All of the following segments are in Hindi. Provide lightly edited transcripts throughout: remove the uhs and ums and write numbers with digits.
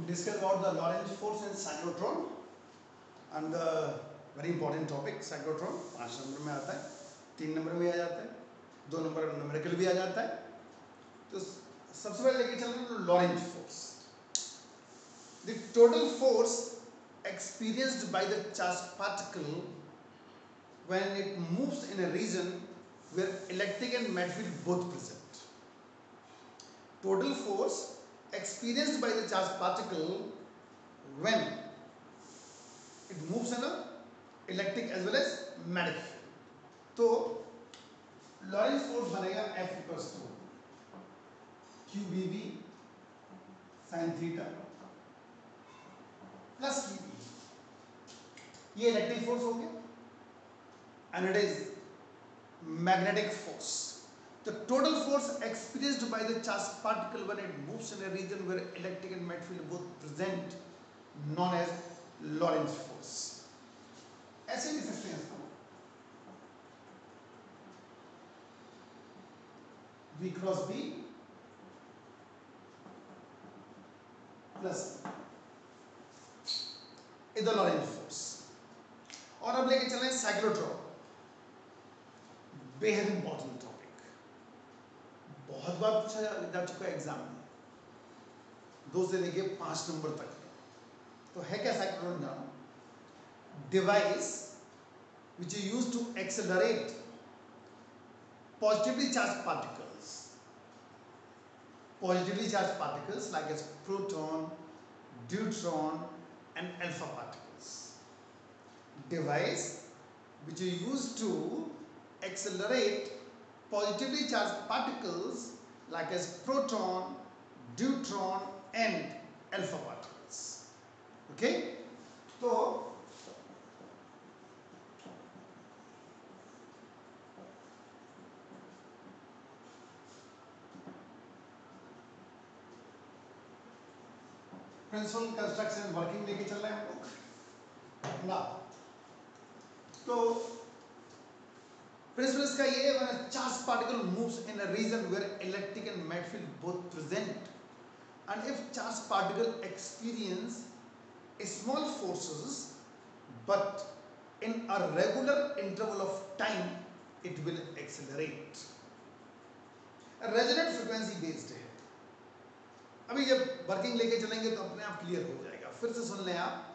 Discuss about the Lorentz force in cyclotron and the very important topic cyclotron 5 number में आता है, 3 नंबर में आ जाता है, 2 नंबर न्यूमेरिकल भी आ जाता है। तो सबसे पहले लेके चल रहे हैं Lorentz force. The total force experienced by the charged particle when it moves in a region where electric and matter field both present. Total force experienced by the charged particle when it moves in a electric as well as magnetic field. तो लॉरेंस फोर्स बनेगा F equals to QBV sin theta plus QE, ये इलेक्ट्रिक फोर्स हो गया and it is magnetic force. The total force experienced by the charged particle when it moves in a region where electric and magnetic field both present known as Lorentz force. ऐसे लिख सकते हैं इसको V cross B plus is the Laurent force. और अब लेके चलें साइक्लोट्रॉन, बेहद इंपॉर्टेंट टॉपिक, बहुत बार पूछा जा चुका है एग्जाम में, 2 से लेके 5 नंबर तक। तो है क्या साइक्लोट्रॉन? जानो, device which is used to accelerate positively charged particles like as proton, deuteron and alpha particles. Device which is used to accelerate positively charged particles like as proton, deuteron and alpha particles. Okay, तो प्रिंसिपल कंस्ट्रक्शन वर्किंग लेके चल रहे हैं हम लोग ना। तो प्रिंसिपल इसका ये है, when a charge particle moves in a region where electric and magnetic field both present and if charge particle experience small forces but in a regular interval of time it will accelerate. Resonant frequency based है। अभी जब वर्किंग लेके चलेंगे तो अपने आप क्लियर हो जाएगा। फिर से सुन लें आप,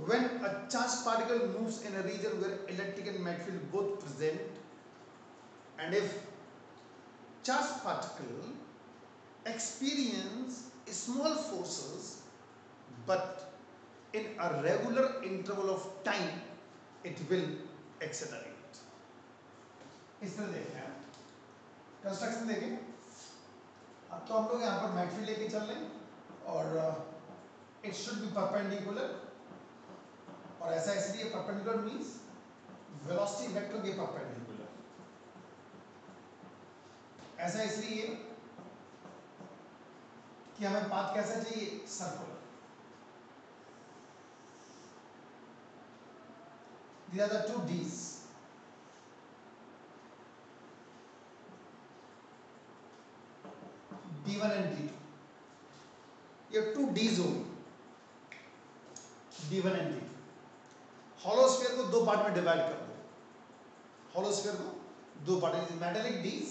when a charged particle moves in a region where electric and magnetic field both present and if charged particle experience small forces but in a regular interval of time it will accelerate। इस तरह देखें आप, कंस्ट्रक्शन देखें। अब तो हम लोग यहाँ पर मैग्नेटिक फील्ड लेके चल रहे हैं और इट शुड बी परपेंडिकुलर, और ऐसा इसलिए परपेंडिकुलर मींस वेलोसिटी वेक्टर के परपेंडिकुलर, ऐसा इसलिए कि हमें पाथ कैसा चाहिए, circular. These are the 2 D's, D1 and D2, ये 2 D's होंगी, D1 and D2। हॉलोस्फीयर को 2 पार्ट में डिवाइड कर दो, हॉलोस्फीयर को 2 पार्ट में, मेटालिक डीज,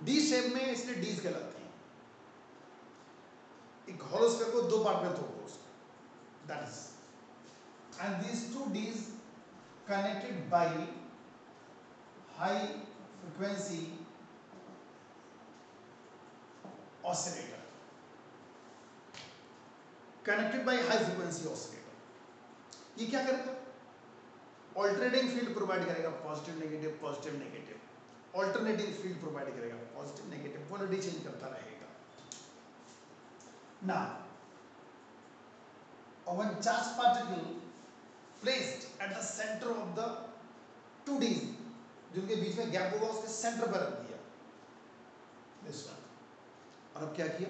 डी शेप में इसलिए डीज कहलाती हैं। एक हॉलोस्फीयर को 2 पार्ट में तोड़ दो उसको, that is, and these 2 dees connected by high frequency oscillator, connected by high frequency oscillator. ये क्या करेगा? ऑल्टरनेटिंग फील्ड प्रोवाइड करेगा, positive negative positive negative, alternating field provide करेगा, पॉजिटिव नेगेटिव, पोलैरिटी चेंज करता रहेगा। Now when charged particle placed at the center of the 2 D's, जिनके बीच में गैप होगा उसके सेंटर पर रख दिया दिस वन, और अब क्या किया?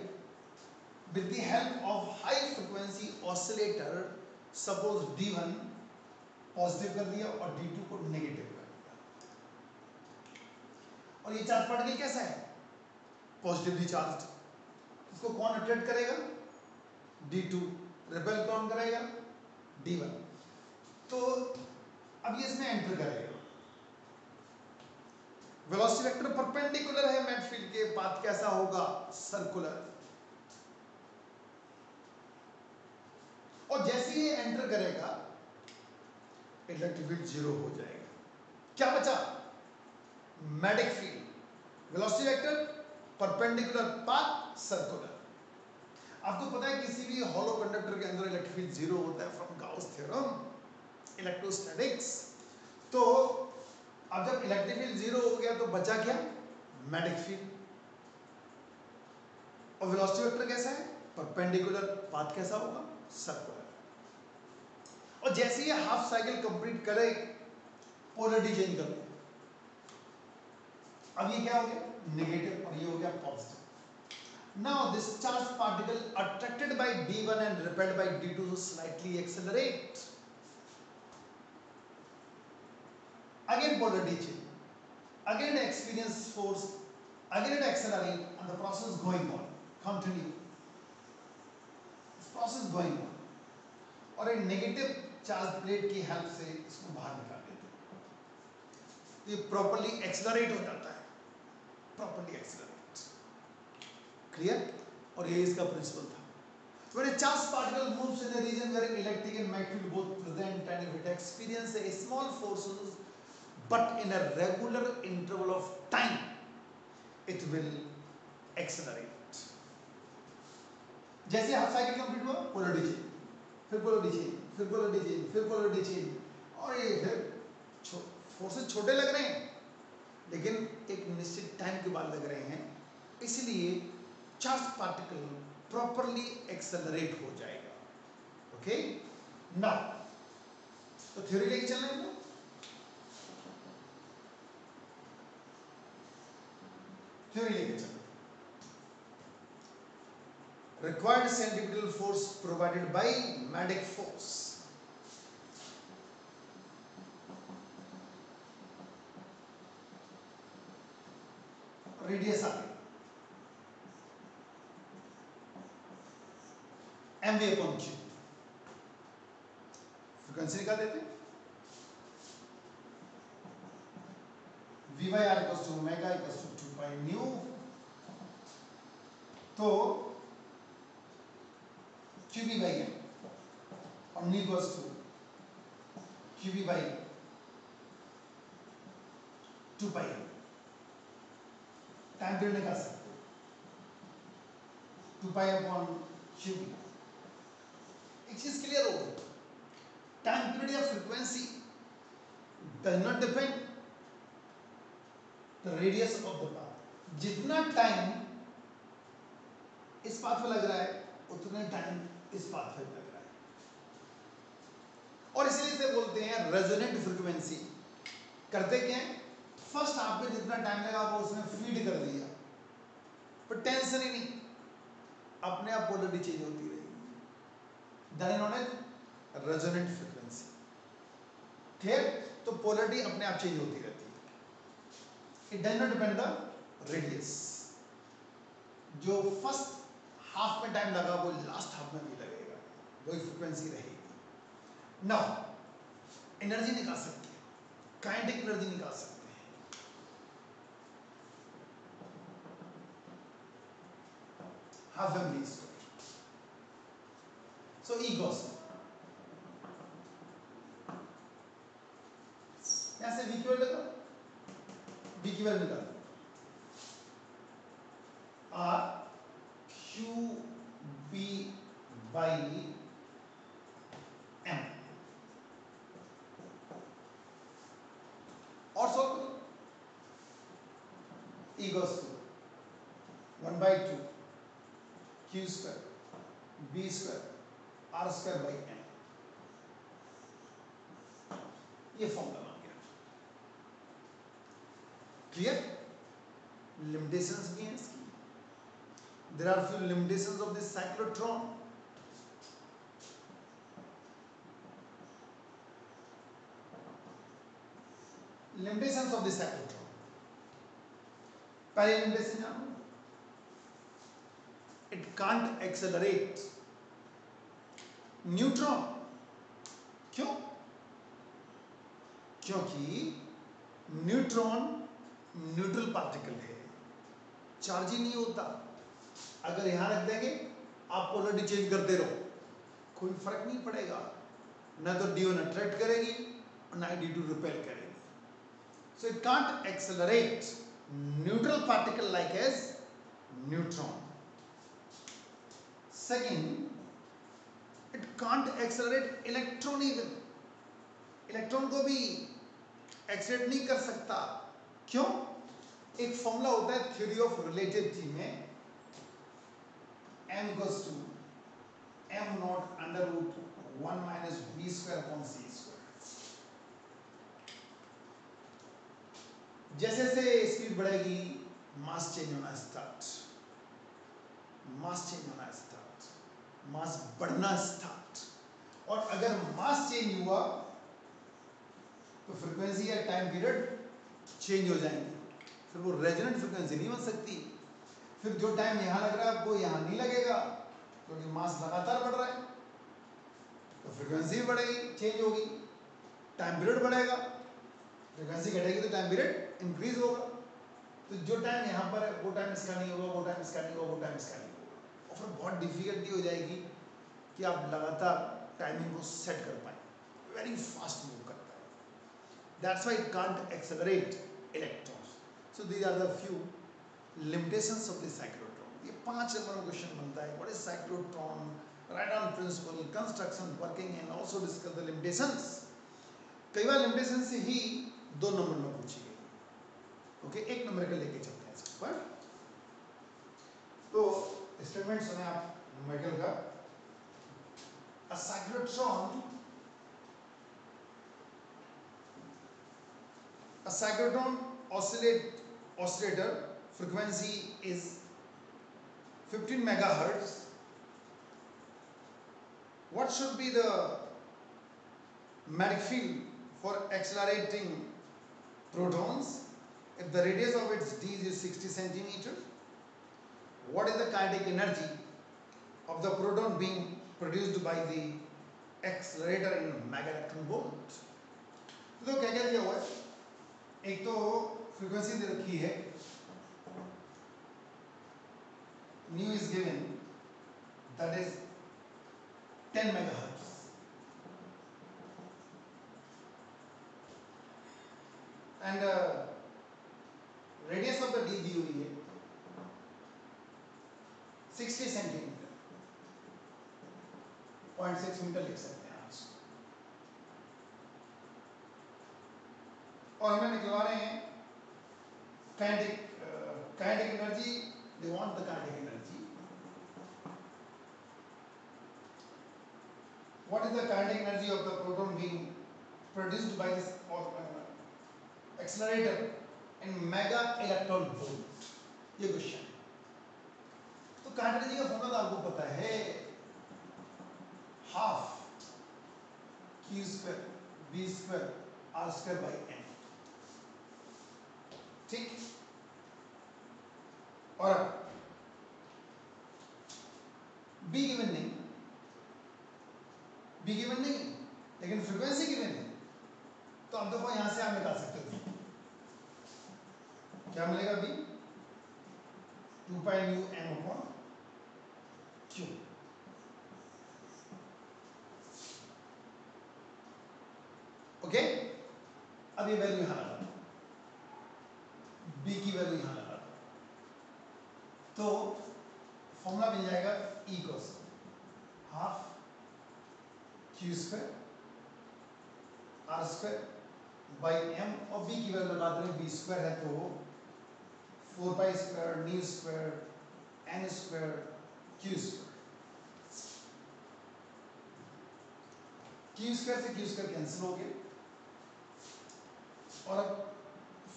with the help of high frequency oscillator, suppose D1 positive कर दिया और D2 को नेगेटिव कर दिया, और ये चार्ज पार्टिकल कैसा है? Positively charged. इसको कौन अट्रैक्ट करेगा? D2 रिपेल कौन करेगा? D1। तो अब ये इसमें एंटर करेगा। वेलोसिटी वेक्टर परपेंडिकुलर है नेट फील्ड के, पाथ कैसा होगा? सर्कुलर। और जैसे ही एंटर करेगा इलेक्ट्रिक फील्ड जीरो हो जाएगा। क्या बचा? Magnetic field. Velocity vector perpendicular, path circular. आपको पता है किसी भी हॉलो कंडक्टर के अंदर इलेक्ट्रिक फील्ड जीरो होता है फ्रॉम गाउस थ्योरम इलेक्ट्रोस्टैटिक्स। तो अब जब इलेक्ट्रिक फील्ड जीरो हो गया तो बचा क्या? Magnetic field. और वेलोसिटी वेक्टर कैसा है? परपेंडिकुलर, पाथ कैसा होगा? सर्कुलर। और जैसे ही हाफ साइकिल कंप्लीट करे पोलरिटी चेंज कर दो। अब ये क्या हो गया? नेगेटिव, और ये हो गया positive. Now this charged particle attracted by D1 and repelled by D2 to slightly accelerate. Again polarity change. Again experience force. Again it accelerate and the process going on. Continue. This process going on. और एक नेगेटिव चार्ज प्लेट की हेल्प से इसको बाहर निकाल देते हैं। ये प्रॉपर्ली एक्सेलरेट हो जाता है। Properly accelerate. क्लियर? और ये इसका प्रिंसिपल था। When a charged particle moves in a region where electric and magnetic field both present and if it experiences a small forces but in a regular interval of time it will accelerate. जैसे हाफ साइकिल कंप्लीट हुआ पोलरिटी चेंज, फिर पोलरिटी चेंज, फिर पोलरिटी चेंज, फिर पोलरिटी चेंज, और ये फिर फोर्सेस छोटे लग रहे हैं लेकिन एक निश्चित टाइम के बाद लग रहे हैं, इसलिए चार्ज पार्टिकल प्रॉपरली एक्सेलरेट हो जाएगा। ओके, नाउ तो थ्योरी लेके चलना है। थ्योरी लेके चलना। Required centripetal force provided by magnetic force. Radius आ गई mv अपॉन q। फ्रीक्वेंसी निकाल देते हैं। v by r equals to omega equals to 2 pi nu. तो qv by m और nu equals to qv by 2 pi m। Time period निकाल सकते हो 2 पाई अपॉन qv। एक चीज क्लियर हो गई, टाइम पीरियड या frequency does not depend the radius of the path. जितना टाइम इस पाथ पे लग रहा है उतना टाइम इस पाथ पे लग रहा है, और इसलिए इसे बोलते हैं रेजोनेंट फ्रीक्वेंसी। करते क्या है, फर्स्ट हाफ में जितना टाइम लगा वो उसने फीड कर दिया, पर टेंशन ही नहीं, अपने आप पोलरिटी चेंज होती रहेगी। That is not a resonant frequency. Clear? तो पोलरिटी अपने आप चेंज होती रहती है। It does not depend the radius. जो फर्स्ट हाफ में टाइम लगा वो लास्ट हाफ में भी लगेगा, वही फ्रीक्वेंसी रहेगी। नाउ एनर्जी निकाल सकते हैं, काइनेटिक एनर्जी निकाल सकते हैं। Half mv square. So E goes, यहां से V की वैल्यू निकालो, V की वैल्यू निकालो, R Q B by M। और सॉल्व करो, E goes to 1 by 2 Q square B square R square by M। ये फॉर्मूला बन गया। क्लियर? लिमिटेशंस भी हैं इसकी। There are few limitations of this cyclotron. Limitations of this cyclotron. पहली limitation जानो, it can't accelerate न्यूट्रॉन। क्यों? क्योंकि न्यूट्रॉन न्यूट्रल पार्टिकल है, चार्ज ही नहीं होता। अगर यहां रख देंगे आप पोलरिटी चेंज करते रहो, कोई फर्क नहीं पड़ेगा, ना तो D1 अट्रैक्ट करेगी और ना D2 रिपेल करेगी। So it can't accelerate neutral particle like as neutron. Second, it can't accelerate electron even, electron को भी एक्सेलरेट नहीं कर सकता। क्यों? एक फॉर्मूला होता है थ्योरी ऑफ रिलेटिविटी में, m goes to m naught under root 1 minus v square upon c square। जैसे जैसे स्पीड बढ़ेगी मास चेंज होना स्टार्ट, मास चेंज होना स्टार्ट, मास बढ़ना स्टार्ट। और अगर मास चेंज हुआ तो फ्रीक्वेंसी या टाइम पीरियड चेंज हो जाएंगे, फिर वो रेजोनेंट फ्रीक्वेंसी नहीं बन सकती। फिर जो टाइम यहां लग रहा है वो यहां नहीं लगेगा, क्योंकि मास लगातार बढ़ रहा है, तो फ्रीक्वेंसी भी बढ़ेगी, चेंज होगी, टाइम पीरियड बढ़ेगा, फ्रीक्वेंसी घटेगी तो टाइम पीरियड इंक्रीज होगा। तो जो टाइम यहाँ पर है वो टाइम इसका नहीं होगा, वो टाइम इसका नहीं होगा, वो टाइम इसका नहीं होगा, और फिर बहुत डिफिकल्टी हो जाएगी कि आप लगातार टाइमिंग को सेट कर पाए, वेरी फास्ट मूव करता है। That's why it can't accelerate electrons. So these are the few limitations of the cyclotron. ये 5 नंबर का क्वेश्चन बनता है, what is cyclotron, write on principle, construction, working and also discuss the limitations. कई बार लिमिटेशन से ही 2 नंबर में पूछी गई। ओके, 1 नंबर का लेके चलते हैं इसके ऊपर। तो स्टेटमेंट सुने आप न्यूमेरिकल का। अ cyclotron oscillator frequency is 15 megahertz. What should be the magnetic field for accelerating protons if the radius of its d is 60 centimeter? What is the kinetic energy of the proton being produced by the accelerator in megaelectron volt? तो क्या क्या दिया हुआ है? एक तो फ्रीक्वेंसी दे रखी है, nu is given, that is 10 megahertz, and radius of the d दी हुई है 60 सेंटीमीटर, 0.6 मीटर लिख सकते हैं आज। और हमें निकलवा रहे हैं kinetic energy, they want the kinetic energy. What is the kinetic energy of the proton being produced by this accelerator in mega electron volt? ये क्वेश्चन है। तो kinetic energy का फॉर्मूला आपको पता है, half q square b square r square by n। ठीक, और b गिवन नहीं, b गिवन नहीं लेकिन फ्रीक्वेंसी गिवन है, तो अब देखो यहां से आप निकाल सकते हो क्या मिलेगा, b 2 pi new m upon q। Okay, अब ये वैल्यू यहां लगा, b की वैल्यू यहां लगा, तो फॉर्मूला मिल जाएगा equals half q square r square by m, और b की वैल्यू लगा दें, b स्क्वायर है तो 4 पाई square nu square n square q square. q square से q स्क्वायर कैंसिल हो गया, और अब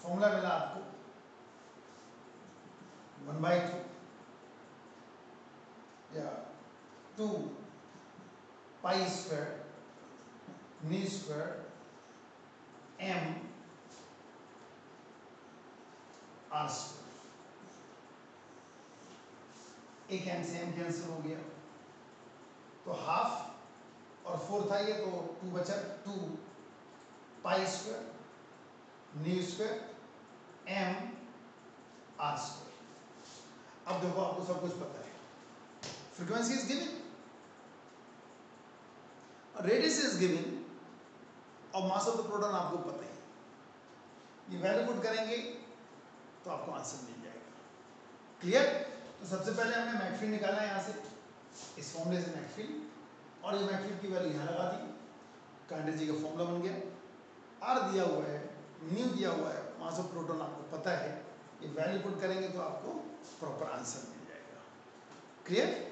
फॉर्मूला मिला आपको 1/2 या 2 pi square nu square m r square. एक m से m कैंसिल हो गया, तो हाफ 4 था ये, तो 2 बचा, 2 pi square nu square m r square. अब देखो आपको सब कुछ पता है, frequency is given, radius is given और मास ऑफ द प्रोटॉन आपको पता है। ये वैल्यू पुट करेंगे तो आपको आंसर मिल जाएगा। क्लियर? तो सबसे पहले हमने मैक्सफील्ड निकाला है यहाँ से, इस फॉर्मूले से मैक्सफील्ड, और ये मैक्सफील्ड की वैल्यू यहाँ लगा दी, का एनर्जी का फॉर्मूला बन गया। आर दिया हुआ है, न्यू दिया हुआ है, मास ऑफ प्रोटॉन आपको पता है, ये वैल्यू पुट करेंगे तो आपको प्रॉपर आंसर मिल जाएगा। क्लियर?